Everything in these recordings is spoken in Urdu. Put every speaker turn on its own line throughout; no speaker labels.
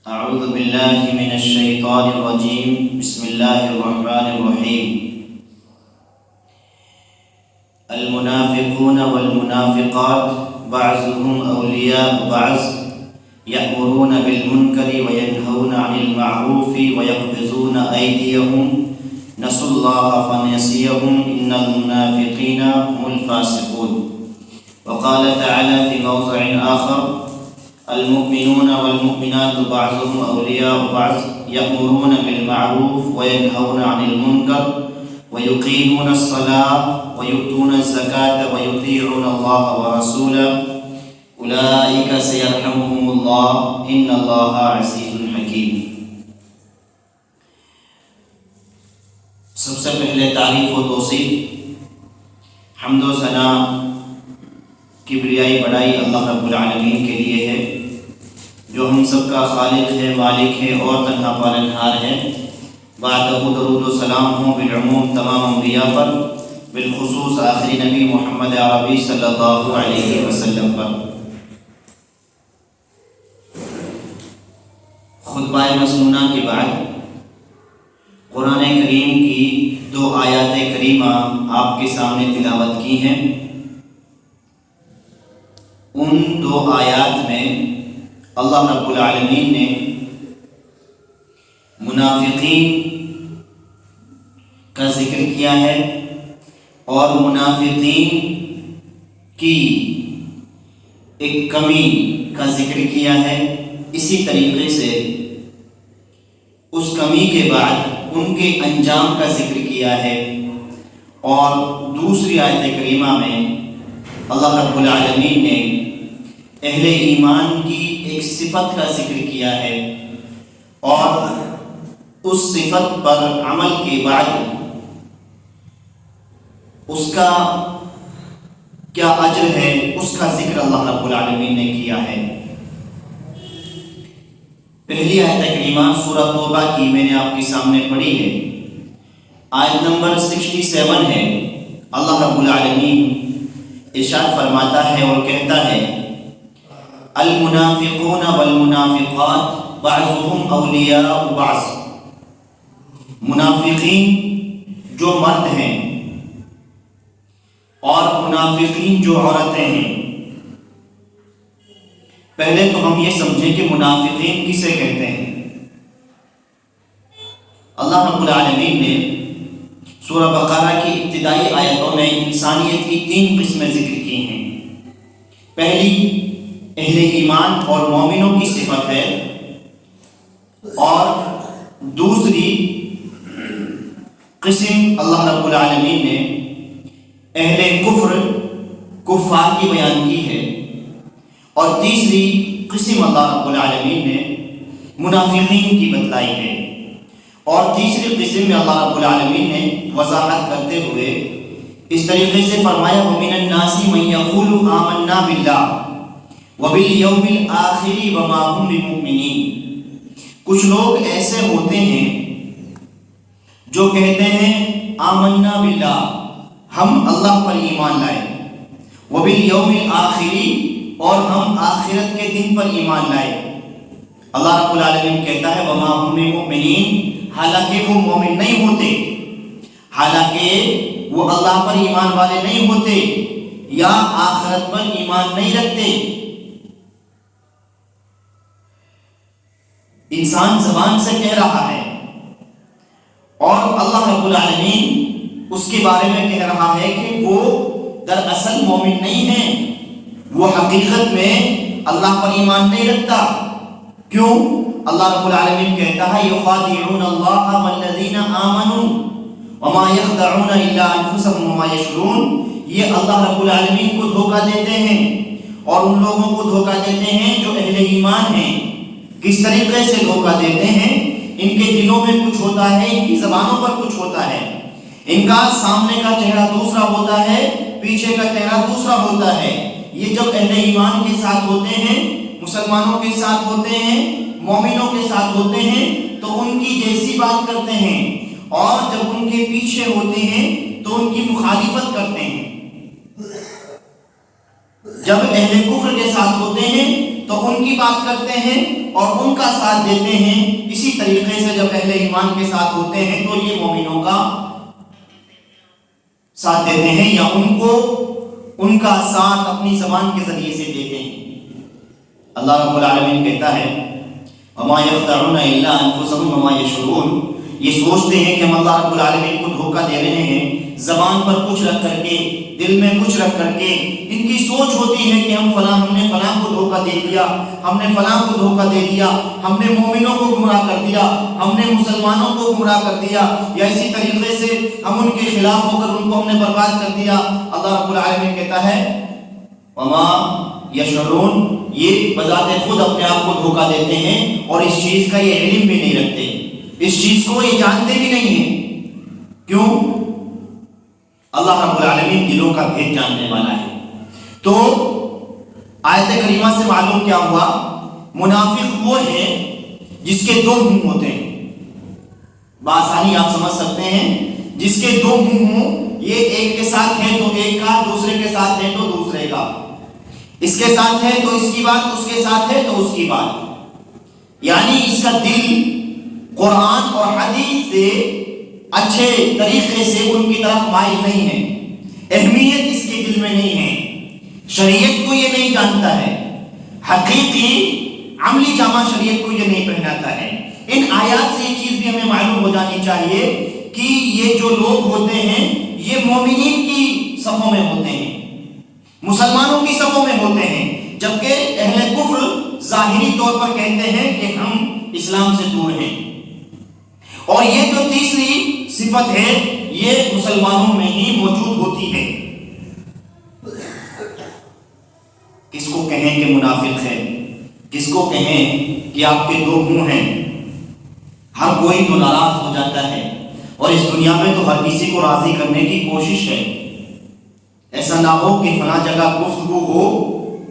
أعوذ بالله من الشيطان الرجيم. بسم الله الرحمن الرحيم. المنافقون والمنافقات بعضهم أولياء بعض يأمرون بالمنكر وينهون عن المعروف ويقبضون أيديهم نسوا الله فنسيهم إن المنافقين هم الفاسقون. وقال تعالى في موضع آخر: المؤمنون والمؤمنات بعضهم أولياء بعض يأمرون بالمعروف وينهون عن المنكر ويقيمون الصلاة ويؤتون الزكاة ويطيعون الله ورسوله أولئك سيرحمهم الله إن الله عزيز حكيم. سب سے پہلے تعریف و توصیف، حمد و ثنا، کبریائی بڑائی اللہ رب العالمین کے لیے ہے، جو ہم سب کا خالق ہے، مالک ہے اور تنہا پالنہار ہے۔ بعد درود و سلام ہوں بالعموم تمام انبیاء پر، بالخصوص آخری نبی محمد عربی صلی اللہ علیہ وسلم پر۔ خطبہ مسنونہ کے بعد قرآن کریم کی 2 آیات کریمہ آپ کے سامنے تلاوت کی ہیں۔ ان 2 آیات میں اللہ رب العالمین نے منافقین کا ذکر کیا ہے اور منافقین کی ایک کمی کا ذکر کیا ہے۔ اسی طریقے سے اس کمی کے بعد ان کے انجام کا ذکر کیا ہے، اور دوسری آیت کریمہ میں اللہ رب العالمین نے اہل ایمان کی ایک صفت کا ذکر کیا ہے، اور اس صفت پر عمل کے بعد اس کا کیا اجر ہے اس کا ذکر اللہ رب العالمین نے کیا ہے۔ پہلی آیت کریمہ سورہ توبہ کی میں نے آپ کے سامنے پڑھی ہے، آیت نمبر 67 ہے۔ اللہ رب العالمین ارشاد فرماتا ہے اور کہتا ہے: المنافقون والمنافقات بعضهم اولیاء بعض۔ منافقین جو مرد ہیں اور منافقین جو عورتیں ہیں۔ پہلے تو ہم یہ سمجھیں کہ منافقین کسے کہتے ہیں۔ اللہ رب العالمین نے سورہ بقرہ کی ابتدائی آیتوں میں انسانیت کی 3 قسمیں ذکر کی ہیں۔ پہلی اہل ایمان اور مومنوں کی صفت ہے، اور دوسری قسم اللہ رب العالمین نے اہل کفر کفار کی بیان کی ہے، اور تیسری قسم اللہ رب العالمین نے منافقین کی بتلائی ہے۔ اور تیسری قسم میں اللہ رب العالمین نے وضاحت کرتے ہوئے اس طریقے سے فرمایا: وَمِنَ النَّاسِ مَن يَقُولُ آمَنَّا بِاللَّهِ وَبِالْيَوْمِ الْآخِرِ وَمَا هُمْ بِمُؤْمِنِينَ۔ کچھ لوگ ایسے ہوتے ہیں جو کہتے ہیں آمنا باللہ، ہم اللہ پر ایمان لائے، وَبِالْيَوْمِ الْآخِرِ، اور ہم آخرت کے دن پر ایمان لائے۔ اللہ رب العالمین کہتا ہے وَمَا هُمْ بِمُؤْمِنِينَ، حالانکہ وہ مومن نہیں ہوتے، حالانکہ وہ اللہ پر ایمان والے نہیں ہوتے یا آخرت پر ایمان نہیں رکھتے۔ انسان زبان سے کہہ رہا ہے، اور اللہ رب العالمین اس کے بارے میں کہہ رہا ہے کہ وہ دراصل مومن نہیں ہے، وہ حقیقت میں اللہ پر ایمان نہیں رکھتا۔ کیوں؟ اللہ رب العالمین کہتا ہے یخادعون اللہ والذین آمنوا وما یخدعون الا انفسهم وما یشعرون۔ یہ اللہ رب العالمین کو دھوکہ دیتے ہیں اور ان لوگوں کو دھوکہ دیتے ہیں جو اہل ایمان ہیں۔ کس طریقے سے دھوکہ دیتے ہیں؟ ان کے دلوں میں کچھ ہوتا ہے، ان کی زبانوں پر کچھ ہوتا ہے، ان کا سامنے کا چہرہ دوسرا ہوتا ہے، پیچھے کا چہرہ دوسرا ہوتا ہے۔ یہ جب اہل ایمان کے ساتھ ہوتے ہیں، مسلمانوں کے ساتھ ہوتے ہیں، مومنوں کے ساتھ ہوتے ہیں، تو ان کی جیسی بات کرتے ہیں، اور جب ان کے پیچھے ہوتے ہیں تو ان کی مخالفت کرتے ہیں۔ جب اہل کفر کے ساتھ ہوتے ہیں تو ان کی بات کرتے ہیں اور ان کا ساتھ دیتے ہیں، اسی طریقے سے جب اہل ایمان کے ساتھ ہوتے ہیں تو یہ مومنوں کا ساتھ دیتے ہیں یا ان کا ساتھ اپنی زبان کے ذریعے سے دیتے ہیں۔ اللہ رب العالمین کہتا ہے وما يخدعون الا انفسهم وما يشعرون، یہ سوچتے ہیں کہ ہم اللہ رب العالمین کو دھوکہ دے رہے ہیں، زبان پر کچھ رکھ کر کے، دل میں کچھ رکھ کر کے ان کی سوچ ہوتی ہے کہ ہم نے فلاں کو دھوکہ دے دیا، ہم نے فلاں کو دھوکہ دے دیا، ہم نے مومنوں کو گمراہ کر دیا، ہم نے مسلمانوں کو گمراہ کر دیا، یا اسی طریقے سے ہم ان کے خلاف ہو کر ان کو ہم نے برباد کر دیا۔ اللہ رب العالمین کہتا ہے وما یشعرون، یہ بذات خود اپنے آپ کو دھوکہ دیتے ہیں اور اس چیز کا یہ علم بھی نہیں رکھتے، اس چیز کو یہ جانتے بھی نہیں ہیں۔ کیوں؟ اللہ رب العالمین دلوں کا بھید جاننے والا ہے۔ تو آیت کریمہ سے معلوم کیا ہوا؟ منافق وہ ہے جس کے دو منہ ہوتے ہیں، بآسانی آپ سمجھ سکتے ہیں، جس کے دو منہ ہوں، یہ ایک کے ساتھ ہے تو ایک کا، دوسرے کے ساتھ ہے تو دوسرے کا، اس کے ساتھ ہے تو اس کی بات، اس کے ساتھ ہے تو اس کی بات، یعنی اس کا دل قرآن اور حدیث سے اچھے طریقے سے ان کی طرف مائل نہیں ہے، اہمیت اس کے دل میں نہیں ہے، شریعت کو یہ نہیں جانتا ہے، حقیقی عملی جامہ شریعت کو یہ نہیں پہناتا ہے۔ ان آیات سے یہ چیز بھی ہمیں معلوم ہو جانی چاہیے کہ یہ جو لوگ ہوتے ہیں یہ مومنین کی صفوں میں ہوتے ہیں، مسلمانوں کی صفوں میں ہوتے ہیں، جبکہ اہل کفر ظاہری طور پر کہتے ہیں کہ ہم اسلام سے دور ہیں۔ اور یہ جو تیسری صفت ہے یہ مسلمانوں میں ہی موجود ہوتی ہے۔ کس کو کہیں کہ منافق ہے، کس کو کہیں کہ آپ کے دو منہ ہیں، ہر کوئی تو ناراض ہو جاتا ہے، اور اس دنیا میں تو ہر کسی کو راضی کرنے کی کوشش ہے۔ ایسا نہ ہو کہ فلاں جگہ گفتگو ہو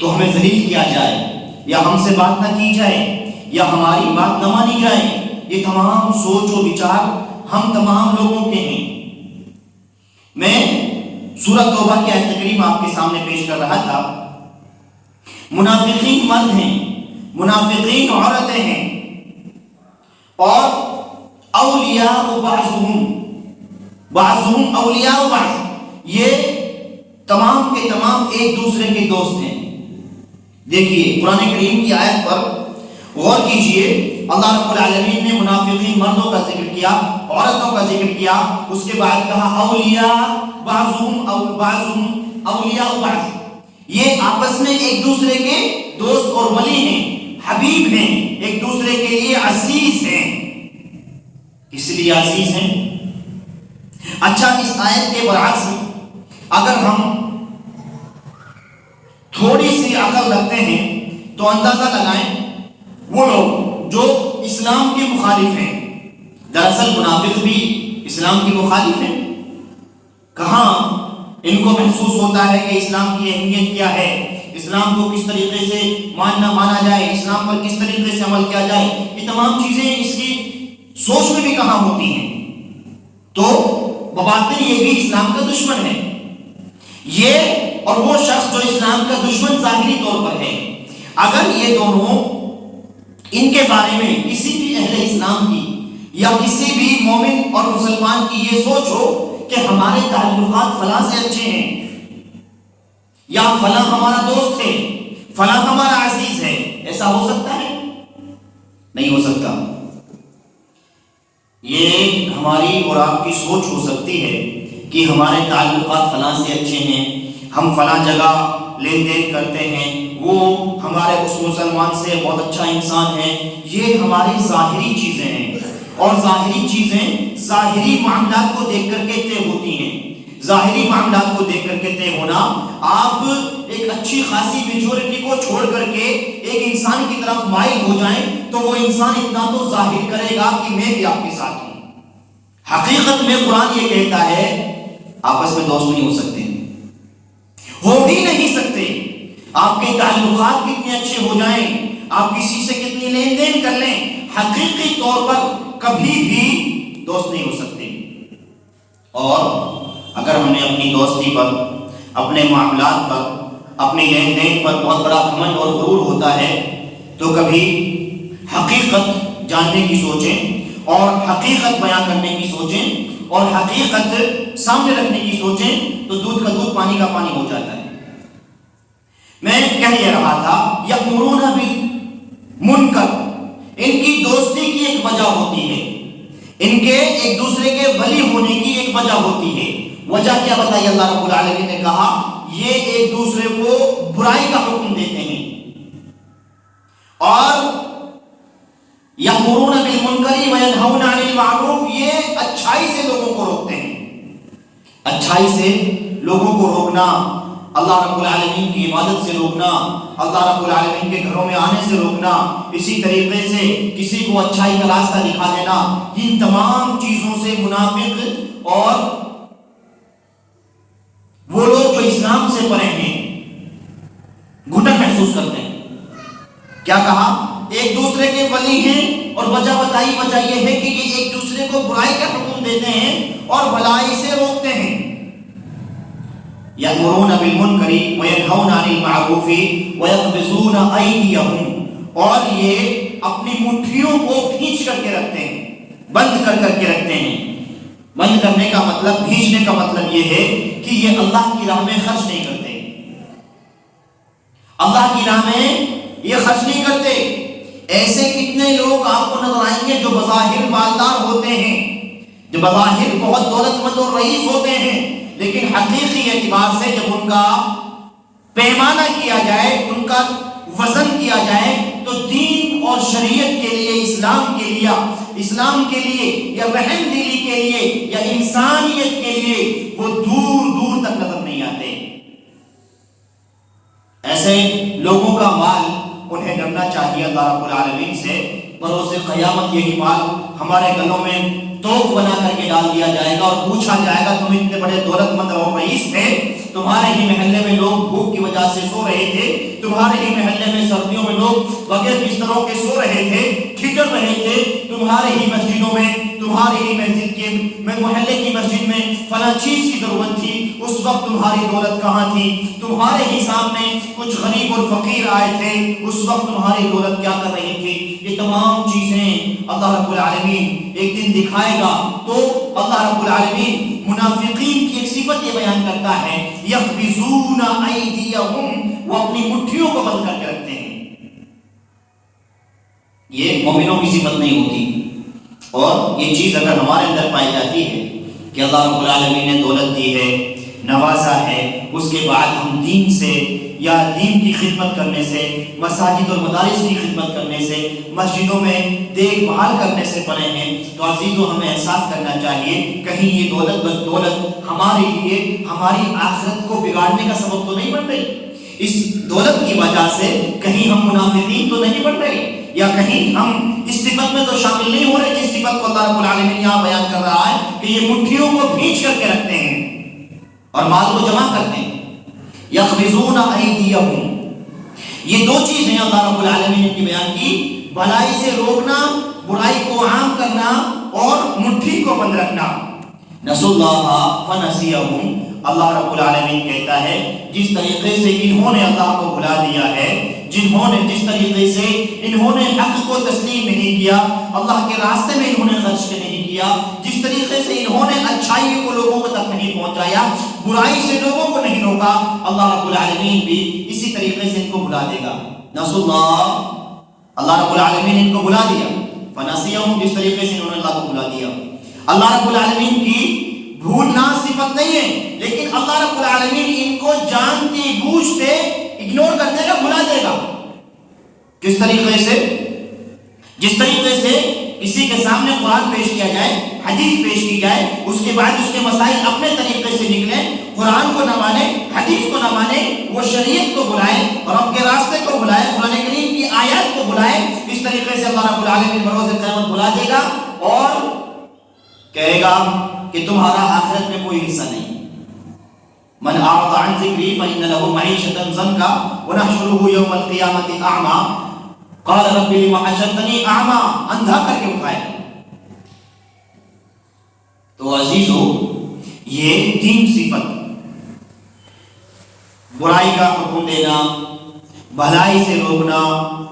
تو ہمیں ذلیل کیا جائے، یا ہم سے بات نہ کی جائے، یا ہماری بات نہ مانی جائے۔ یہ تمام سوچ و وچار ہم تمام لوگوں کے ہیں۔ میں سورہ توبہ کی آیت کریمہ آپ کے سامنے پیش کر رہا تھا۔ منافقین مرد ہیں، منافقین عورتیں ہیں، اور اولیاء بعضهم اولیاء بعض، یہ تمام کے تمام ایک دوسرے کے دوست ہیں۔ دیکھیے قرآن کریم کی آیت پر غور کیجئے، اللہ رب العالمین نے منافقین مردوں کا ذکر کیا، عورتوں کا ذکر کیا، اس کے بعد کہا اولیاء بعضهم اولیاء بعض، یہ آپس میں ایک دوسرے کے دوست اور ولی ہیں، حبیب ہیں، ایک دوسرے کے لیے عزیز ہیں۔ اس لیے عزیز ہیں۔ اچھا، اس آیت کے برعکس اگر ہم تھوڑی سی عقل رکھتے ہیں تو اندازہ لگائیں، وہ لوگ جو اسلام کے مخالف ہیں، دراصل منافق بھی اسلام کے مخالف ہیں، کہاں ان کو محسوس ہوتا ہے کہ اسلام کی اہمیت کیا ہے، اسلام کو کس طریقے سے مانا جائے، اسلام پر کس طریقے سے عمل کیا جائے، یہ تمام چیزیں اس کی سوچ میں بھی کہاں ہوتی ہیں۔ تو بباطن یہ بھی اسلام کا دشمن ہے، یہ اور وہ شخص جو اسلام کا دشمن ظاہری طور پر ہے، اگر یہ دونوں ان کے بارے میں کسی بھی اہل اسلام کی یا کسی بھی مومن اور مسلمان کی یہ سوچ ہو کہ ہمارے تعلقات فلاں سے اچھے ہیں، یا فلاں ہمارا دوست ہے، فلاں ہمارا عزیز ہے، ایسا ہو سکتا ہے؟ نہیں ہو سکتا۔ یہ ہماری اور آپ کی سوچ ہو سکتی ہے کہ ہمارے تعلقات فلاں سے اچھے ہیں، ہم فلاں جگہ لین دین کرتے ہیں، وہ ہمارے اس مسلمان سے بہت اچھا انسان ہے، یہ ہماری ظاہری چیزیں ہیں، اور ظاہری چیزیں ظاہری معاملات کو دیکھ کر کے طے ہوتی ہیں۔ ظاہری معاملات کو دیکھ کر کے طے ہونا، آپ ایک اچھی خاصی میجورٹی کو چھوڑ کر کے ایک انسان کی طرف مائل ہو جائیں تو وہ انسان اتنا تو ظاہر کرے گا کہ میں بھی آپ کے ساتھ ہوں۔ حقیقت میں قرآن یہ کہتا ہے آپس میں دوست نہیں ہو سکتے، ہو بھی نہیں سکتے۔ آپ کے تعلقات کتنے اچھے ہو جائیں، آپ کسی سے کتنی لین دین کر لیں، حقیقی طور پر کبھی بھی دوست نہیں ہو سکتے۔ اور اگر ہمیں اپنی دوستی پر، اپنے معاملات پر، اپنے لین دین پر بہت بڑا گھمنڈ اور غرور ہوتا ہے تو کبھی حقیقت جاننے کی سوچیں اور حقیقت بیان کرنے کی سوچیں اور حقیقت سامنے رکھنے کی سوچیں تو دودھ کا دودھ پانی کا پانی ہو جاتا ہے۔ میں کہہ یہ رہا تھا یأمرون بالمنکر، ان کی دوستی کی ایک وجہ ہوتی ہے، ان کے ایک دوسرے کے ولی ہونے کی ایک وجہ ہوتی ہے۔ وجہ کیا بتائی اللہ رب العالمین نے کہا یہ ایک دوسرے کو برائی کا حکم دیتے ہیں اور یأمرون بالمنکر وینہون عن المعروف، یہ اچھائی سے لوگوں کو روکتے ہیں۔ اچھائی سے لوگوں کو روکنا، اللہ رب العالمین کی عبادت سے روکنا، اللہ رب العالمین کے گھروں میں آنے سے روکنا، اسی طریقے سے کسی کو اچھائی کا راستہ دکھا دینا، ان تمام چیزوں سے منافق اور وہ لوگ جو اسلام سے پرے ہیں گھٹن محسوس کرتے ہیں۔ کیا کہا؟ ایک دوسرے کے ولی ہیں اور وجہ بتائی، وجہ یہ ہے کہ یہ ایک دوسرے کو برائی کا حکم دیتے ہیں اور بھلائی سے روکتے ہیں۔ یأمرون بالمنکر وینہون عن المعروف ویقبضون ایدیہم، اور یہ اپنی مٹھیوں کو کھینچ کر کے رکھتے ہیں، بند کر کر کے رکھتے ہیں۔ بند کرنے کا مطلب، کھینچنے کا مطلب یہ ہے کہ یہ اللہ کی راہ میں خرچ نہیں کرتے، اللہ کی راہ میں یہ خرچ نہیں کرتے۔ ایسے کتنے لوگ آپ کو نظر آئیں گے جو بظاہر مالدار ہوتے ہیں، جو بظاہر بہت دولت مند اور رئیس ہوتے ہیں، لیکن حقیقی اعتبار سے جب ان کا پیمانہ کیا جائے، ان کا وزن کیا جائے تو دین اور شریعت کے لیے، اسلام کے لیے یا رحم دلی کے لیے یا انسانیت کے لیے وہ دور دور تک نظر نہیں آتے۔ ایسے لوگوں کا مال انہیں ڈرنا چاہیے اللہ رب العالمین سے۔ بروز قیامت یہی مال ہمارے گلوں میں توق بنا کر کے ڈال دیا جائے گا اور پوچھا جائے گا تم اتنے بڑے دولت مند اور رئیس تھے، تمہارے ہی محلے میں لوگ بھوک کی وجہ سے سو رہے تھے، تمہارے ہی محلے میں سردیوں میں لوگ بغیر بستروں کے سو رہے تھے، ٹھٹر رہے تھے، تمہارے ہی مسجدوں میں، تمہارے ہی مسجد کے محلے کی مسجد میں فلاں چیز کی ضرورت تھی، اس وقت تمہاری دولت کہاں تھی؟ تمہارے ہی سامنے کچھ غریب اور فقیر آئے تھے، اس وقت تمہاری دولت کیا کر رہی تھی؟ یہ تمام چیزیں اللہ رب العالمین ایک دن دکھائے گا۔ تو اللہ رب العالمین منافقین کی ایک صفت یہ بیان کرتا ہے یقبضون ایدیہم، وہ اپنی مٹھیوں کو بند کر کے رکھتے ہیں۔ یہ مومنوں کی صفت نہیں ہوتی، اور یہ چیز اگر ہمارے اندر پائی جاتی ہے کہ اللہ رب العالمین نے دولت دی ہے، نوازا ہے، اس کے بعد ہم دین سے یا دین کی خدمت کرنے سے، مساجد اور مدارس کی خدمت کرنے سے، مسجدوں میں دیکھ بھال کرنے سے پڑے ہیں، تو عزیزو ہمیں احساس کرنا چاہیے کہیں یہ دولت ہمارے لیے ہماری آخرت کو بگاڑنے کا سبب تو نہیں بن رہی؟ اس دولت کی وجہ سے کہیں ہم منافقین تو نہیں بن رہے، یا کہیں ہم اس صفت میں تو شامل نہیں ہو رہے جس صفت کو اللہ رب العالمین یہاں بیان کر رہا ہے کہ یہ مٹھیوں کو بھینچ کر کے رکھتے ہیں اور مال کو جمع کرتے ہیں۔ یقبضون ایدیہم، یہ دو چیزیں اللہ رب العالمین نے کی بیان کی، بھلائی سے روکنا، برائی کو عام کرنا اور مٹھی کو بند رکھنا۔ نسوا اللہ فنسیہم، اللہ رب العالمین کہتا ہے جس طریقے سے انہوں نے اللہ کو بھلا دیا ہے، جس طریقے سے انہوں نے حق کو تسلیم نہیں کیا، اللہ کے راستے میں انہوں نے خرچ نہیں کیا، جس طریقے سے انہوں نے اچھائی کو لوگوں تک نہیں پہنچایا، برائی سے لوگوں کو نہیں روکا، اللہ رب العالمین بھی اسی طریقے سے ان کو بھلا دے گا۔ نسوا اللہ رب العالمین ان کو بھلا دیا، فنسیہم، جس طریقے سے انہوں نے اللہ کو بھلا دیا۔ اللہ رب العالمین کی بھولنا صفت نہیں ہے، لیکن اللہ رب العالمین ان کو جانتے بوجھتے اگنور کر دے گا، بھلا دے گا۔ کس طریقے سے؟ جس طریقے سے کسی کے سامنے قرآن پیش کیا جائے، حدیث پیش کی جائے، اس کے بعد اس کے مسائل اپنے طریقے سے نکلیں، قرآن کو نہ مانے، حدیث کو نہ مانے، وہ شریعت کو بلائے اور رب کے راستے کو بلائے، قرآن کریم کی آیات کو بلائے، اس طریقے سے اللہ رب العالمین بروز قیامت بلا دے گا اور کہے گا کہ تمہارا آخرت میں کوئی حصہ نہیں۔ من اعرض عن ذکری فإن له معیشة ضنکا ونحشره یوم القیامة اعما قال رب لم حشرتنی اعما، اندھا کر کے اٹھائے۔ تو عزیزو، یہ تین صفت، برائی کا حکم دینا، بھلائی سے روکنا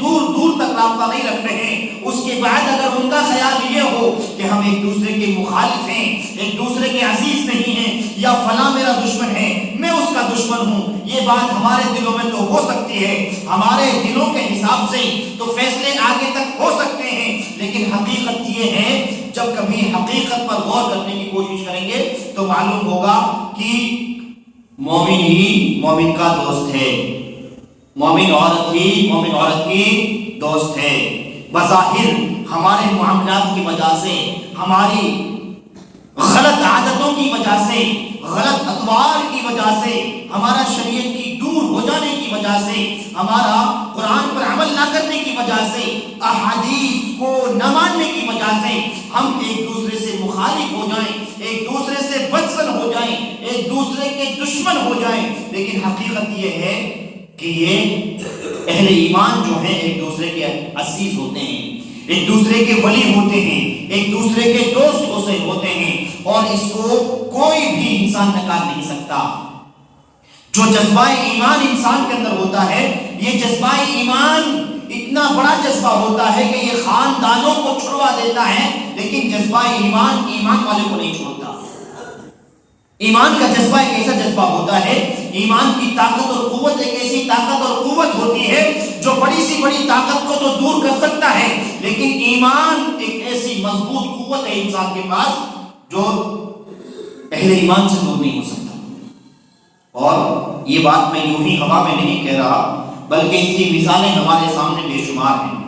دور دور تک رابطہ نہیں رکھتے ہیں، اس کے بعد اگر ان کا خیال یہ ہو کہ ہم ایک دوسرے کے مخالف ہیں، ایک دوسرے کے عزیز نہیں ہیں، یا فلاں میرا دشمن ہے میں اس کا دشمن ہوں، یہ بات ہمارے دلوں میں تو ہو سکتی ہے، ہمارے دلوں کے حساب سے تو فیصلے آگے تک ہو سکتے ہیں، لیکن حقیقت یہ ہے جب کبھی حقیقت پر غور کرنے کی کوشش کریں گے تو معلوم ہوگا کہ مومن ہی مومن کا دوست ہے، مومن عورت ہی مومن عورت کی دوست ہے۔ بظاہر ہمارے معاملات کی وجہ سے، ہماری غلط عادتوں کی وجہ سے، غلط اطوار کی وجہ سے، ہمارا شریعت کی دور ہو جانے کی وجہ سے، ہمارا قرآن پر عمل نہ کرنے کی وجہ سے، احادیث کو نہ ماننے کی وجہ سے ہم ایک دوسرے سے مخالف ہو جائیں، ایک دوسرے سے بدزن ہو جائیں، ایک دوسرے کے دشمن ہو جائیں، لیکن حقیقت یہ ہے کہ یہ اہل ایمان جو ہیں ایک دوسرے کے عزیز ہوتے ہیں، ایک دوسرے کے ولی ہوتے ہیں، ایک دوسرے کے دوست ہوتے ہیں، اور اس کو کوئی بھی انسان نکال نہیں سکتا۔ جو جذبہ ایمان انسان کے اندر ہوتا ہے، یہ جذبہ ایمان اتنا بڑا جذبہ ہوتا ہے کہ یہ خاندانوں کو چھڑوا دیتا ہے، لیکن جذبہ ایمان ایمان والے کو نہیں چھوڑتا۔ ایمان کا جذبہ ایک ایسا جذبہ ہوتا ہے، ایمان کی طاقت اور قوت ایک ایسی طاقت اور قوت ہوتی ہے جو بڑی سی بڑی طاقت کو تو دور کر سکتا ہے، لیکن ایمان ایک ایسی مضبوط قوت ہے انسان کے پاس جو اہل ایمان سے دور نہیں ہو سکتا۔ اور یہ بات میں یوں ہی ہوا میں نہیں کہہ رہا، بلکہ اس کی مثالیں ہمارے سامنے بے شمار ہیں۔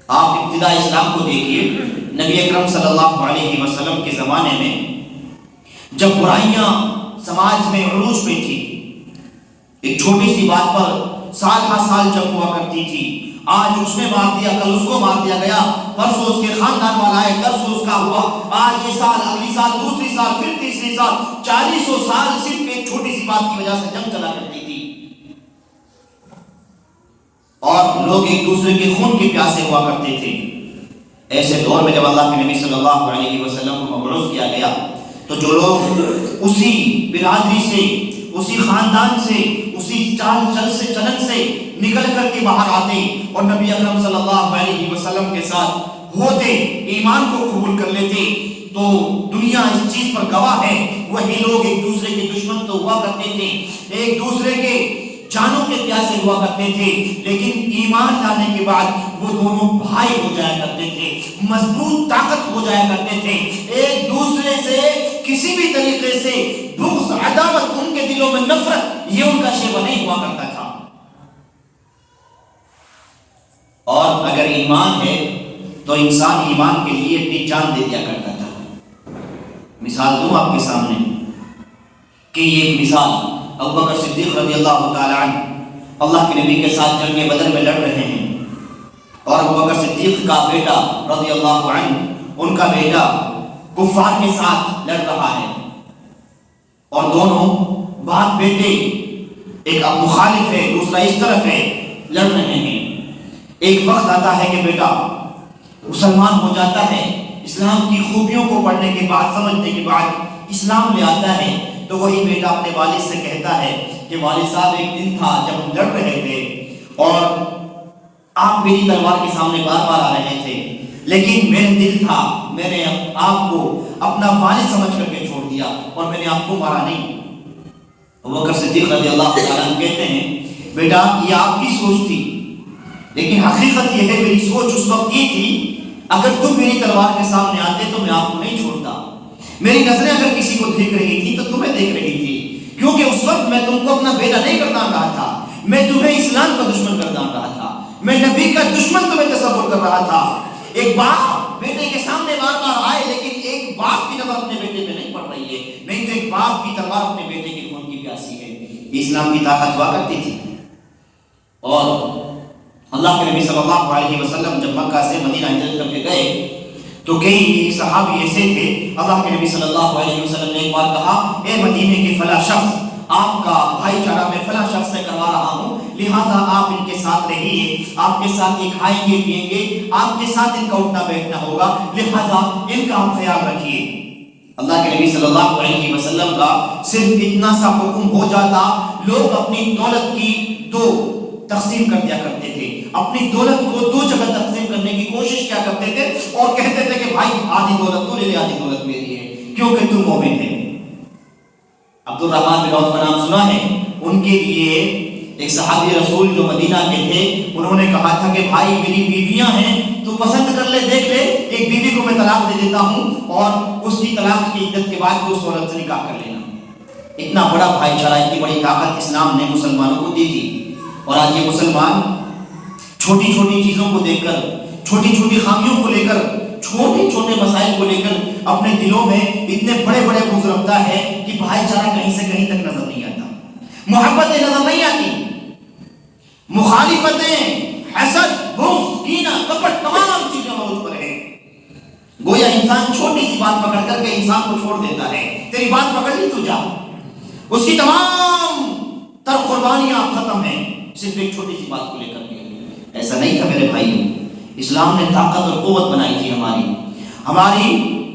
آپ ابتدا اسلام کو دیکھیے، نبی اکرم صلی اللہ علیہ وسلم کے زمانے میں جب برائیاں سماج میں عروج پہ تھی، ایک چھوٹی سی بات پر سال ہر سال جنگ ہوا کرتی تھی، آج اس نے مار دیا، کل اس کو مار دیا گیا، پرسوں اس کے خاندان والا ہے، پرسوں اس کا ہوا، آج یہ سال، اگلی سال، دوسری سال، پھر تیسری سال، 40 سال صرف ایک چھوٹی سی بات کی وجہ سے جنگ چلا کرتی تھی، اور لوگ ایک دوسرے کے خون کے پیاسے ہوا کرتے تھے۔ ایسے دور میں جب اللہ کے نبی صلی اللہ علیہ وسلم کو مبعوث کیا گیا تو جو لوگ اسی برادری سے، اسی خاندان سے، اسی چال چل سے چلن سے نکل کر کے باہر آتے اور نبی اکرم صلی اللہ علیہ وسلم کے ساتھ ہوتے، ایمان کو قبول کر لیتے، تو دنیا اس چیز پر گواہ ہے، وہی لوگ ایک دوسرے کے دشمن تو ہوا کرتے تھے، ایک دوسرے کے جانوں کے پیاسے ہوا کرتے تھے، لیکن ایمان لانے کے بعد وہ دونوں بھائی ہو جایا کرتے تھے، مضبوط طاقت ہو جایا کرتے تھے، ایک دوسرے سے کسی بھی طریقے سے بغض، عداوت، ان کے دلوں میں نفرت، یہ ان کا شیوا نہیں ہوا کرتا تھا۔ اور اگر ایمان ہے تو انسان ایمان کے لیے اپنی جان دے دیا کرتا تھا۔ مثال دوں آپ کے سامنے کہ یہ ایک مثال، ابوبکر صدیق رضی اللہ تعالی عنہ اللہ کے نبی کے ساتھ جنگ بدر میں لڑ رہے ہیں، اور ابوبکر صدیق کا بیٹا رضی اللہ عنہ، ان کا بیٹا کفار کے ساتھ لڑ رہا ہے، اور دونوں باپ بیٹے، ایک اب مخالف ہے، دوسرا اس طرف ہے، لڑ رہے ہیں۔ ایک وقت آتا ہے کہ بیٹا مسلمان ہو جاتا ہے، اسلام کی خوبیوں کو پڑھنے کے بعد، سمجھنے کے بعد اسلام لے آتا ہے، تو وہی بیٹا اپنے والد سے کہتا ہے کہ والد صاحب ایک دن تھا جب ہم لڑ رہے تھے اور آپ میری تلوار کے سامنے بار بار آ رہے تھے، لیکن میرے دل تھا، میں نے آپ کو اپنا والد سمجھ کر کے چھوڑ دیا اور میں نے آپ کو مارا نہیں۔ ابوبکر صدیق رضی اللہ تعالیٰ عنہ کہتے ہیں بیٹا یہ آپ کی سوچ تھی، لیکن حقیقت یہ ہے میری سوچ اس وقت یہ تھی اگر تم میری تلوار کے سامنے آتے تو میں آپ کو نہیں چھوڑتا، میری نظریں اگر کسی کو دیکھ رہی تھی تو تمہیں دیکھ رہی تھی، کیونکہ اس وقت میں تم کو اپنا بیٹا نہیں گردان رہا تھا، میں تمہیں اسلام کا دشمن گردان رہا تھا، میں نبی کا دشمن تمہیں تصور کر رہا تھا۔ ایک باپ بیٹے کے سامنے بار بار آئے، لیکن ایک باپ کی نظر اپنے بیٹے پہ نہیں پڑ رہی ہے، نہیں تو ایک باپ کی تلوار اپنے بیٹے کے خون کی پیاسی ہے۔ یہ اسلام کی طاقت ہوا کرتی تھی۔ اور اللہ کے نبی صلی اللہ علیہ وسلم جب مکہ سے مدینہ ہجرت کر کے گئے تو کئی صحابی ایسے تھے، اللہ کے نبی صلی اللہ علیہ وسلم نے ایک بار کہا اے مدینے کے فلاں شخص، آپ کا بھائی چارہ میں فلاں شخص سے کروا رہا ہوں، لہٰذا آپ ان کے ساتھ رہیے، آپ کے ساتھ یہ کھائیں گے پیئیں گے، آپ کے ساتھ ان کا اٹھنا بیٹھنا ہوگا، لہٰذا ان کا آپ خیال رکھیے۔ اللہ کے نبی صلی اللہ علیہ وسلم کا صرف اتنا سا حکم ہو جاتا، لوگ اپنی دولت کی تو تقسیم کر دیا کرتے تھے، اپنی دولت کو 2 جگہ تقسیم کرنے کی کوشش کیا کرتے تھے اور کہتے تھے کہ بھائی آدھی دولت تو لے لے، آدھی دولت میری ہے کیونکہ تو مومن ہے۔ عبد الرحمن بن عوف کا نام سنا ہے؟ ان کے لیے ایک صحابی رسول جو مدینہ کے تھے، انہوں نے کہا تھا کہ بھائی میری بیویاں ہیں، تو پسند کر لے، دیکھ لے، ایک بیوی کو میں طلاق دے دیتا ہوں اور اس کی طلاق کی عدت کے بعد اس عورت سے نکاح کر لینا۔ اتنا بڑا بھائی چارہ، اتنی بڑی طاقت اسلام نے مسلمانوں کو دی تھی۔ اور آج یہ مسلمان چھوٹی چھوٹی چیزوں کو دیکھ کر، چھوٹی چھوٹی خامیوں کو لے کر، چھوٹے چھوٹے مسائل کو لے کر اپنے دلوں میں اتنے بڑے بڑے بغض رکھتا ہے کہ بھائی چارہ کہیں سے کہیں تک نظر نہیں آتا، محبتیں نظر نہیں آتی، مخالفتیں، حسد، بغض، کینہ، کپٹ، تمام چیزیں عروج پر ہیں۔ گویا انسان چھوٹی سی بات پکڑ کر کے انسان کو چھوڑ دیتا ہے، تیری بات پکڑ لی تو جا، اس کی تمام تر قربانیاں ختم ہیں صرف ایک چھوٹی سی بات کو لے کر کے۔ ایسا نہیں تھا میرے بھائیوں، اسلام نے طاقت اور قوت بنائی تھی، ہماری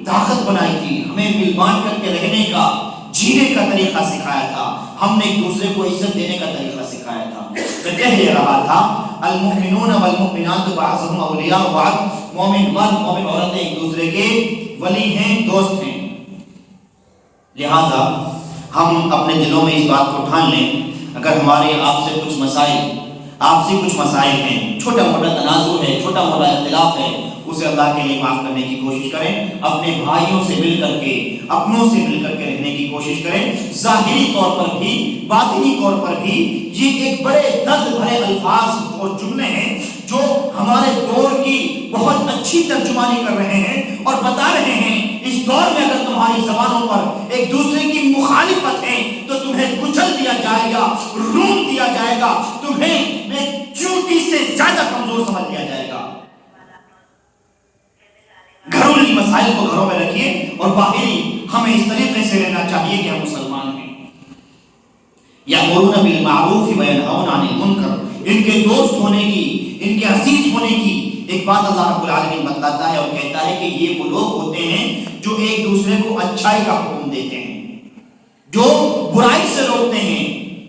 طاقت بنائی تھی، ہمیں مل بانٹ کر کے رہنے کا، جینے کا طریقہ سکھایا تھا، ہم نے ایک دوسرے کو عزت دینے کا طریقہ سکھایا تھا۔ میں کہہ یہ رہا تھا المؤمنون والمؤمنات بعضهم اولیاء بعض، مومن مرد مومن عورتیں ایک دوسرے کے ولی ہیں، دوست ہیں۔ لہذا ہم اپنے دلوں میں اس بات کو ٹھان لیں، اگر ہمارے آپ سے کچھ مسائل ہیں، چھوٹا موٹا تنازع ہے، چھوٹا موٹا اختلاف ہے، اسے اللہ کے لیے معاف کرنے کی کوشش کریں، اپنے بھائیوں سے مل کر کے، اپنوں سے مل کر کے رہنے کی کوشش کریں۔ ظاہری طور پر بھی، باطنی طور پر بھی یہ ایک بڑے درد بھرے الفاظ اور جملے ہیں جو ہمارے دور کی بہت اچھی ترجمانی کر رہے ہیں اور بتا رہے ہیں اس دور میں اگر تمہاری زبانوں پر ایک دوسرے کی مخالفت ہے تو تمہیں کچل دیا جائے گا، روم دیا جائے گا، تمہیں ایک چونٹی سے زیادہ کمزور سمجھ لیا جائے گا۔ گھریلو مسائل کو گھروں میں رکھیے، اور باہری ہمیں اس طریقے سے رہنا چاہیے کہ ہم مسلمان ہیں۔ یأمرون بالمعروف وینہون عن المنکر، ان کے دوست ہونے کی، ان کے عزیز ہونے کی ایک بات اللہ رب العالمین بتلاتا ہے اور کہتا ہے کہ یہ وہ لوگ ہوتے ہیں جو ایک دوسرے کو اچھائی کا حکم دیتے ہیں، جو برائی سے روکتے ہیں۔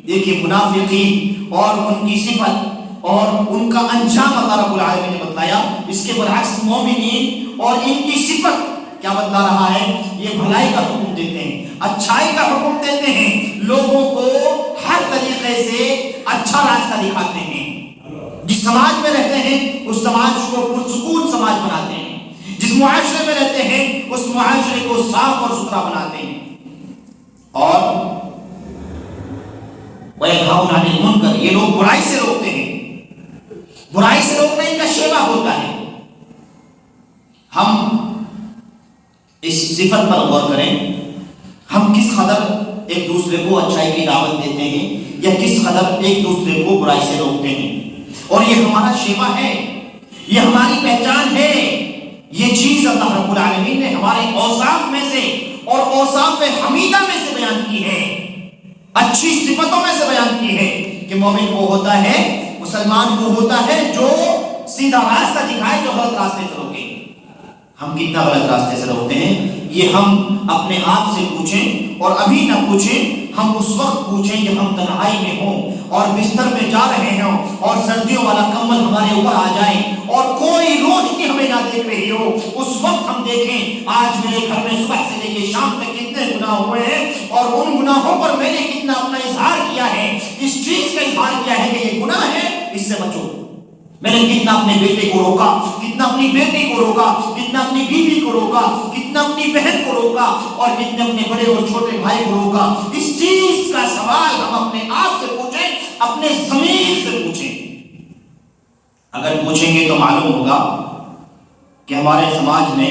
دیکھیے منافقین اور ان کی صفت اور ان کا انجام اللہ رب العالمین نے بتلایا، اس کے برعکس مومنین اور ان کی صفت کیا بتلا رہا ہے؟ یہ بھلائی کا حکم دیتے ہیں، اچھائی کا حکم دیتے ہیں، لوگوں کو ہر طریقے سے اچھا راستہ دکھاتے ہیں۔ جس سماج میں رہتے ہیں اس سماج کو پرسکون سماج بناتے ہیں، جس معاشرے میں رہتے ہیں اس معاشرے کو صاف اور ستھرا بناتے ہیں۔ اور وَيَنْهَوْنَ عَنِ الْمُنْكَرِ، یہ لوگ برائی سے روکتے ہیں، برائی سے روکنا ان کا شیوا ہوتا ہے۔ ہم اس صفت پر غور کریں، ہم کس قدر ایک دوسرے کو اچھائی کی دعوت دیتے ہیں یا کس قدر ایک دوسرے کو برائی سے روکتے ہیں، اور یہ ہمارا شیوا ہے، یہ ہماری پہچان ہے۔ یہ چیز اللہ رب العالمین نے ہمارے اوصاف میں سے اور اوصاف حمیدہ میں سے بیان کی ہے، اچھی صفتوں میں سے بیان کی ہے کہ مومن وہ ہوتا ہے، مسلمان وہ ہوتا ہے جو سیدھا راستہ دکھائے، جو غلط راستے سے روکے۔ ہم کتنا غلط راستے سے روکتے ہیں یہ ہم اپنے آپ سے پوچھیں، اور ابھی نہ پوچھیں، ہم اس وقت پوچھیں جب ہم تنہائی میں ہوں اور بستر میں جا رہے ہوں اور سردیوں والا کمبل ہمارے اوپر آ جائے اور کوئی روشنی ہمیں نہ دیکھ رہی ہو، اس وقت ہم دیکھیں آج میرے گھر میں صبح سے لے کے شام تک کتنے گناہ ہوئے ہیں اور ان گناہوں پر میں نے کتنا اپنا اظہار کیا ہے، اس چیز کا اظہار کیا ہے کہ یہ گناہ ہے، اس سے بچو۔ میں نے کتنا اپنے بیٹے کو روکا، کتنا اپنی بیٹی کو روکا، کتنا اپنی بیوی کو روکا، کتنا اپنی بہن کو روکا، اور کتنے اپنے بڑے اور چھوٹے بھائی کو روکا۔ اس چیز کا سوال ہم اپنے آپ سے پوچھیں، اپنے ضمیر سے پوچھیں۔ اگر پوچھیں گے تو معلوم ہوگا کہ ہمارے سماج میں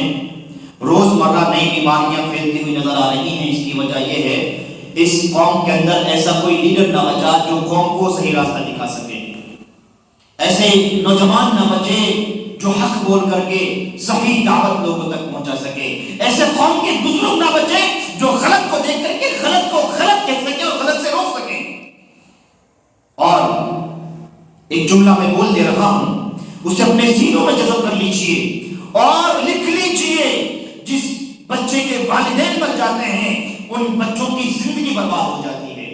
روزمرہ نئی بیماریاں پھیلتی ہوئی نظر آ رہی ہیں۔ اس کی وجہ یہ ہے اس قوم کے اندر ایسا کوئی لیڈر نہ بچا جو قوم کو صحیح راستہ دکھا سکے، ایسے نوجوان نہ بچے جو حق بول کر کے صحیح دعوت لوگوں تک پہنچا سکے، ایسے قوم کے بزرگ نہ بچے جو غلط کو دیکھ کر کے غلط کو غلط کہہ سکے اور غلط سے روک سکے۔ اور ایک جملہ میں بول دے رہا ہوں، اسے اپنے سینوں میں جذب کر لیجئے اور لکھ لیجئے، جس بچے کے والدین مر جاتے ہیں ان بچوں کی زندگی برباد ہو جاتی ہے،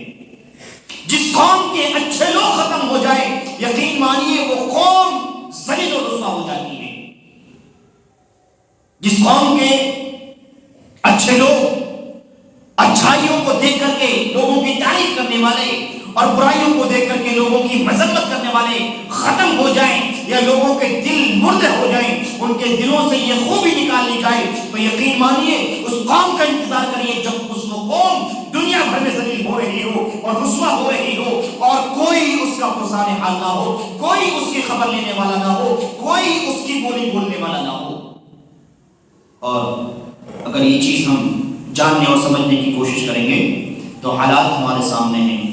جس قوم کے اچھے لوگ ختم ہو جائے یقین مانیے وہ قوم ذلیل و رسوا ہو جاتی ہے۔ جس قوم کے اچھے لوگ اچھائیوں کو دیکھ کر کے لوگوں کی تعریف کرنے والے اور برائیوں کو دیکھ کر کے لوگوں کی مذمت کرنے والے ختم ہو جائیں یا لوگوں کے دل مردہ ہو جائیں، ان کے دلوں سے یہ خوبی نکال لی جائے، تو یقین مانیے اس قوم کا انتظار کریے جب اس وہ قوم دنیا بھر میں ذلیل ہو رہی ہو اور رسوا ہو رہی ہو اور کوئی اس کا پرسان حال نہ ہو، کوئی اس کی خبر لینے والا نہ ہو، کوئی اس کی بولی بولنے والا نہ ہو۔ اور اگر یہ چیز ہم جاننے اور سمجھنے کی کوشش کریں گے تو حالات ہمارے سامنے ہیں۔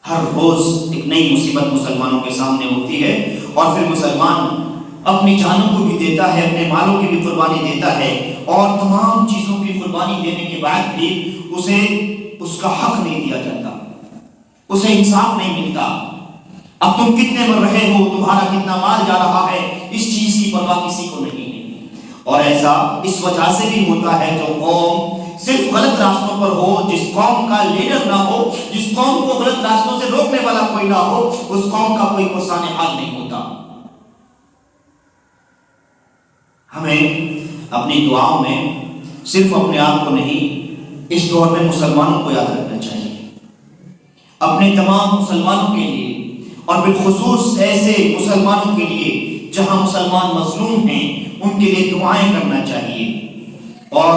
ہر روز ایک نئی مصیبت مسلمانوں کے سامنے ہوتی ہے اور پھر مسلمان اپنی جانوں کو بھی دیتا ہے، اپنے مالوں کی بھی قربانی دیتا ہے، اور تمام چیزوں کی قربانی دینے کے بعد بھی اسے اس کا حق نہیں دیا جاتا، اسے انصاف نہیں ملتا۔ اب تم کتنے مر رہے ہو، تمہارا کتنا مال جا رہا ہے، اس چیز کی پرواہ کسی کو نہیں ہے۔ اور ایسا اس وجہ سے بھی ہوتا ہے جو قوم صرف غلط راستوں پر ہو، جس قوم کا لیڈر نہ ہو، جس قوم کو غلط راستوں سے روکنے والا کوئی نہ ہو، اس قوم کا کوئی پرسان حال نہیں ہوتا۔ ہمیں اپنی دعاؤں میں صرف اپنے آپ کو نہیں، اس دور میں مسلمانوں کو یاد رکھنا چاہیے، اپنے تمام مسلمانوں کے لیے اور بالخصوص ایسے مسلمانوں کے لیے جہاں مسلمان مظلوم ہیں، ان کے لیے دعائیں کرنا چاہیے۔ اور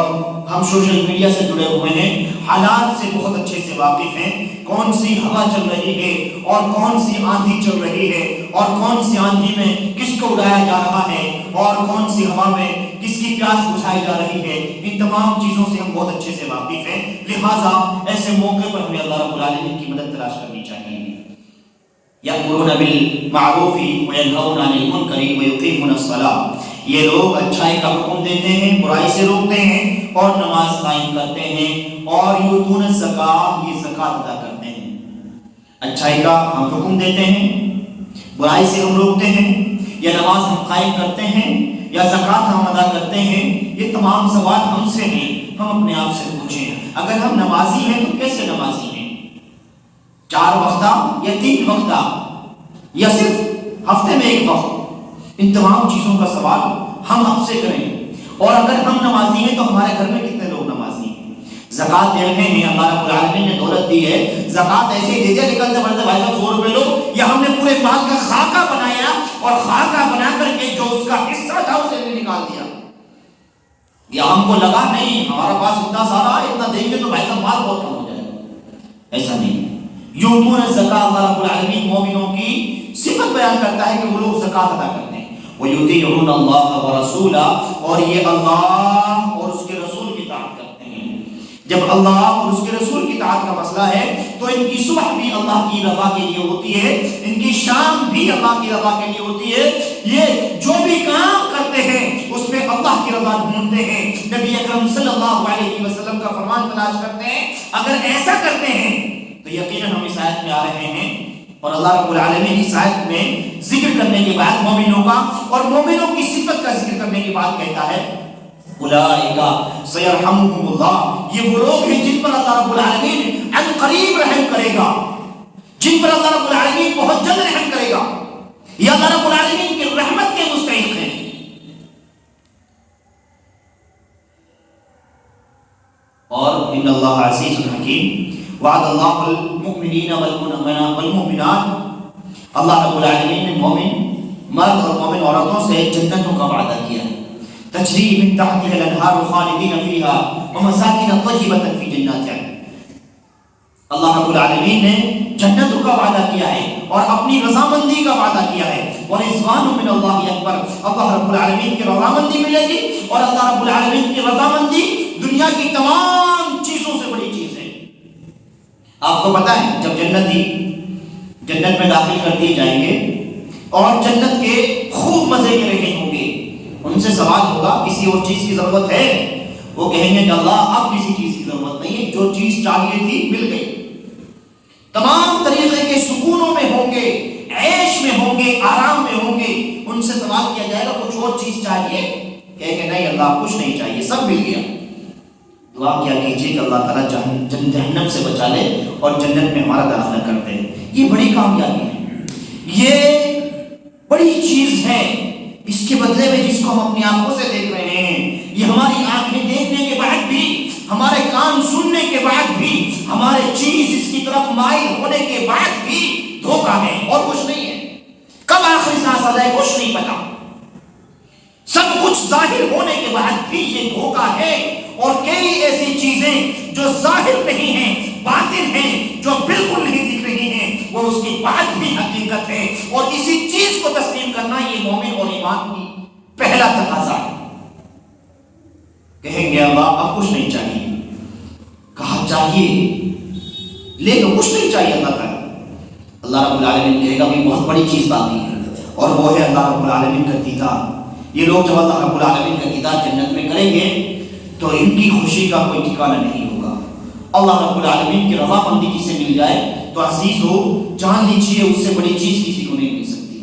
ہم سوشل میڈیا سے جڑے ہوئے ہیں، حالات سے بہت اچھے سے واقف ہیں، کون سی ہوا چل رہی ہے اور کون سی آندھی چل رہی ہے اور کون سی آندھی میں کس کو اڑایا جا رہا ہے اور کون سی ہوا میں کس کی پیاس بجھائی جا رہی ہے، ان تمام چیزوں سے ہم بہت اچھے سے واقف ہیں۔ لہٰذا ایسے موقع پر ہمیں اللہ رب العالمین کی مدد تلاش کرنی چاہیے۔ یأمرون بالمعروف وینہون عن المنکر ویقیمون الصلاۃ، یہ لوگ اچھائی کا حکم دیتے ہیں، برائی سے روکتے ہیں اور نماز قائم کرتے ہیں، اور یؤتون الزکاۃ، یہ زکوٰۃ ادا کرتے ہیں۔ اچھائی کا ہم حکم دیتے ہیں، برائی سے ہم روکتے ہیں، یا نماز ہم قائم کرتے ہیں، یا زکوٰۃ ہم ادا کرتے ہیں۔ یہ تمام سوال ہم سے ہیں، ہم اپنے آپ سے پوچھیں، اگر ہم نمازی ہیں تو کیسے نمازی ہیں؟ 4 وقتہ یا 3 وقتہ یا صرف ہفتے میں 1 وقت؟ ان تمام چیزوں کا سوال ہم اب سے کریں۔ اور اگر ہم نمازی ہیں تو ہمارے گھر میں کتنے لوگ نمازی ہیں؟ زکوٰۃ دے رہے ہیں، اللہ رب العالمین نے دولت دی ہے، زکوٰۃ ایسے ہی دے دیا نکلتے بڑھتے بھائی صاحب 100 روپے لو، یا ہم نے پورے مال کا خاکہ بنایا اور خاکہ بنا کر کے جو اس کا حصہ تھا اسے بھی نکال دیا، یا ہم کو لگا نہیں ہمارا پاس اتنا سارا ہے، اتنا دیں گے تو بھائی صاحب مال بہت کم ہو جائے گا۔ ایسا نہیں۔ یؤتون الزکاۃ، اللہ رب العالمین مومنوں کی صفت بیان کرتا ہے کہ وہ لوگ زکوٰۃ ادا کرتے ہیں۔ وَيُطِيعُونَ اللَّهَ وَرَسُولَهُ، اور یہ اللہ اور اس کے رسول کی اطاعت کرتے ہیں۔ جب اللہ اور اس کے رسول کی اطاعت کا مسئلہ ہے تو ان کی صبح بھی اللہ کی رضا کے لیے ہوتی ہے، ان کی شام بھی اللہ کی رضا کے لیے ہوتی ہے۔ یہ جو بھی کام کرتے ہیں اس میں اللہ کی رضا ڈھونڈتے ہیں، نبی اکرم صلی اللہ علیہ وسلم کا فرمان تلاش کرتے ہیں۔ اگر ایسا کرتے ہیں تو یقیناً ہم اس آیت میں آ رہے ہیں، اور اللہ رب العالمین اس آیت میں ذکر کرنے کے بعد مومنوں کا اور مومنوں کی صفت کا ذکر کرنے کے بعد کہتا ہے اولئک سیرحمہم اللہ، یہ وہ لوگ ہیں جن پر اللہ رب العالمین عن قریب رحم کرے گا، جن پر اللہ رب العالمین بہت جلد رحم کرے گا، یہ اللہ رب العالمین کی رحمت کے مستحق ہیں۔ اور ان اللہ عزیز حکیم، وعد اللہ المؤمنین والمؤمنات، اللہ رب العالمین نے مومن مرد اور مومن عورتوں سے جنتوں کا وعدہ کیا، تجری من تحتها الانہار خالدین فیہا ومساکن طیبۃ فی جنات عدن۔ اللہ رب العالمین نے جنتوں کا وعدہ کیا ہے اور اپنی رضامندی کا وعدہ کیا ہے، ورضوان من اللہ اکبر، اللہ رب العالمین کی رضامندی ملے گی، اور اللہ رب العالمین کی رضامندی دنیا کی تمام چیزوں سے بڑی چیز ہے۔ آپ کو پتا ہے جب جنت میں داخل کر دیے جائیں گے اور جنت کے خوب مزے کے رہے ہوں گے، ان سے سوال ہوگا کسی اور چیز کی ضرورت ہے؟ وہ کہیں گے کہ اللہ اب کسی چیز کی ضرورت نہیں ہے، جو چیز چاہیے تھی مل گئی، تمام طریقے کے سکونوں میں ہوں گے، عیش میں ہوں گے، آرام میں ہوں گے۔ ان سے سوال کیا جائے گا کچھ اور چیز چاہیے؟ کہیں گے نہیں اللہ کچھ نہیں چاہیے، سب مل گیا۔ دعا کیا کیجیے کہ اللہ تعالیٰ جہنم سے بچا لے اور جنت میں ہمارا داخلہ کر دے. یہ بڑی کامیابی ہے، یہ بڑی چیز ہے. اس کے بدلے میں جس کو ہم اپنی آنکھوں سے دیکھ رہے ہیں، یہ ہماری آنکھیں دیکھنے کے بعد بھی، ہمارے کان سننے کے بعد بھی، ہمارے چیز اس کی طرف مائل ہونے کے بعد بھی دھوکہ ہے اور کچھ نہیں ہے. کب آخری سانس آ جائے کچھ نہیں پتا. سب کچھ ظاہر ہونے کے بعد بھی یہ دھوکہ ہے. اور کئی ایسی چیزیں جو ظاہر نہیں ہیں، باطن ہیں، جو بالکل نہیں دکھ رہی ہیں، وہ اس کی بات بھی حقیقت ہے. اور اسی چیز کو تسلیم کرنا یہ مومن اور ایمان کی پہلا تقاضا ہے. کہیں گے اللہ اب کچھ نہیں چاہیے. کہا چاہیے لے لو، کچھ نہیں چاہیے اللہ تعالیٰ. اللہ رب العالمین کہے گا بھی بہت بڑی چیز باقی ہے، اور وہ ہے اللہ رب العالمین کا دیدار. یہ لوگ جب اللہ رب العالمین کا دیدار جنت میں کریں گے تو ان کی خوشی کا کوئی ٹھکانہ نہیں ہوگا. اللہ رب العالمین کی رضا مندی جسے مل جائے تو عزیز ہو جان لیجیے اس سے بڑی چیز کسی کو نہیں مل سکتی.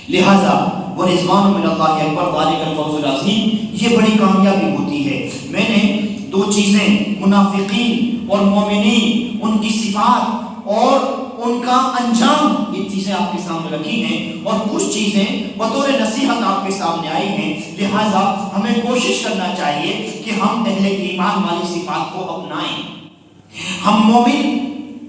لہذا ورضوان من اللہ اکبر ذالک الفوز العظیم، یہ بڑی کامیابی ہوتی ہے. میں نے دو چیزیں منافقین اور مومنین، ان کی صفات اور ان کا انجام، یہ چیزیں آپ کے سامنے رکھی ہیں، اور کچھ چیزیں بطور نصیحت آپ کے سامنے آئی ہیں. لہذا ہمیں کوشش کرنا چاہیے کہ ہم اہل ایمان والی صفات کو اپنائیں، ہم مومن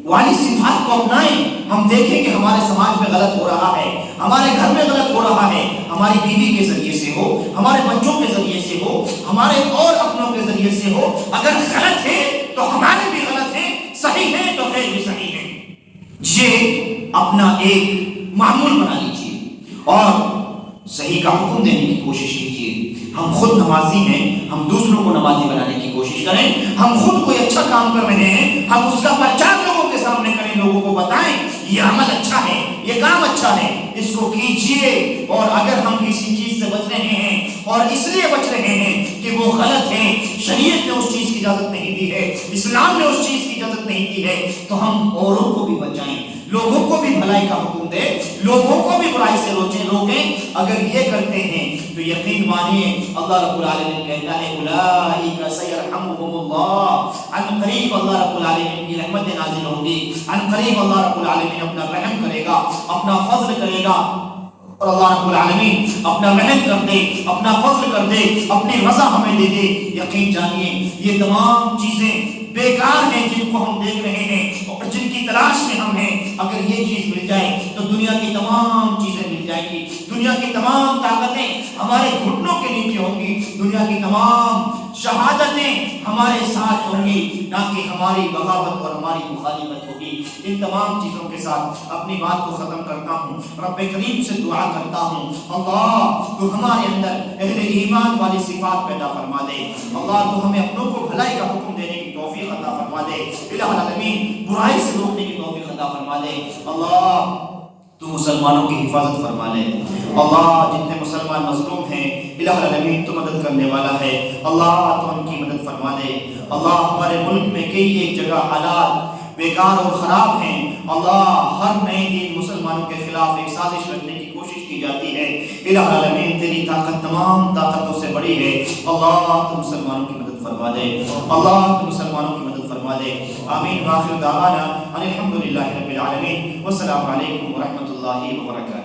والی صفات کو اپنائیں. ہم دیکھیں کہ ہمارے سماج میں غلط ہو رہا ہے، ہمارے گھر میں غلط ہو رہا ہے، ہماری بیوی کے ذریعے سے ہو، ہمارے بچوں کے ذریعے سے ہو، ہمارے اور اپنوں کے ذریعے سے ہو. اگر غلط ہے تو ہمارے بھی غلط ہے، صحیح ہے تو غیر بھی صحیح ہے. یہ اپنا ایک معمول بنا لیجیے اور صحیح کا حکم دینے کی کوشش کیجیے. ہم خود نمازی ہیں، ہم دوسروں کو نمازی بنانے کی کوشش کریں. ہم خود کوئی اچھا کام کر رہے ہیں، ہم اس کا پرچار لوگوں کے سامنے کریں، لوگوں کو بتائیں یہ عمل اچھا ہے، یہ کام اچھا ہے، اس کو کیجیے. اور اگر ہم کسی چیز سے بچ رہے ہیں اور اس لیے بچ رہے ہیں کہ وہ غلط ہے، شریعت نے اس چیز کی اجازت نہیں دی ہے، اسلام نے اس چیز کی اجازت نہیں دی ہے، تو ہم اوروں کو بھی بچائیں، لوگوں کو بھی بھلائی کا حکم دیں، لوگوں کو بھی برائی سے روکیں. اگر یہ کرتے ہیں تو یقین مانیے اللہ رب العالمین کہتا ہے اولئک سیرحمهم اللہ، عن قریب اللہ رب العالمین کی رحمت نازل ہوگی، عن قریب اللہ رب العالمین اپنا رحم کرے گا، اپنا فضل کرے گا. اور اللہ رب العالمین اپنا رحم کر دے، اپنا فضل کر دے، اپنی رضا ہمیں دے دے. یقین جانیے یہ تمام چیزیں بیکار ہیں جن کو ہم دیکھ رہے ہیں اور جن کی تلاش میں ہم ہیں. اگر یہ چیز مل جائے تو دنیا کی تمام چیزیں مل جائیں گی، دنیا کی تمام طاقتیں ہمارے گھٹنوں کے نیچے ہوں گی، دنیا کی تمام شہادتیں ہمارے ساتھ ہوں گی، نہ کہ ہماری بغاوت اور ہماری مخالفت ہوگی. ان تمام چیزوں کے ساتھ اپنی بات کو ختم کرتا ہوں. رب کریم سے دعا کرتا ہوں اللہ تو ہمارے اندر اہل ایمان والی صفات پیدا فرما دے. اللہ تو ہمیں اپنوں کو بھلائی کا حکم دینے کی توفیق عطا فرما دے. الہ العالمین برائی سے روکنے کی توفیق عطا فرما دے. اللہ تو مسلمانوں کی حفاظت فرما لے. اللہ جتنے مسلمان مظلوم ہیں الہ العالمین تو مدد کرنے والا ہے. اللہ تو ان کی مدد فرما دے. اللہ ہمارے ملک میں کئی ایک جگہ حالات بیکار اور خراب ہیں. اللہ ہر نئے دن مسلمانوں کے خلاف ایک سازش رکھنے کی کوشش کی جاتی ہے. الہ العالمین تیری طاقت تمام طاقتوں سے بڑی ہے. اللہ تو مسلمانوں کی مدد فرما دے. اللہ تو مسلمانوں کی مدد فرما دے. آمین. وآخر دعوانا ان الحمد للہ رب العالمین. والسلام علیکم ورحمۃ اللہ وبرکاتہ.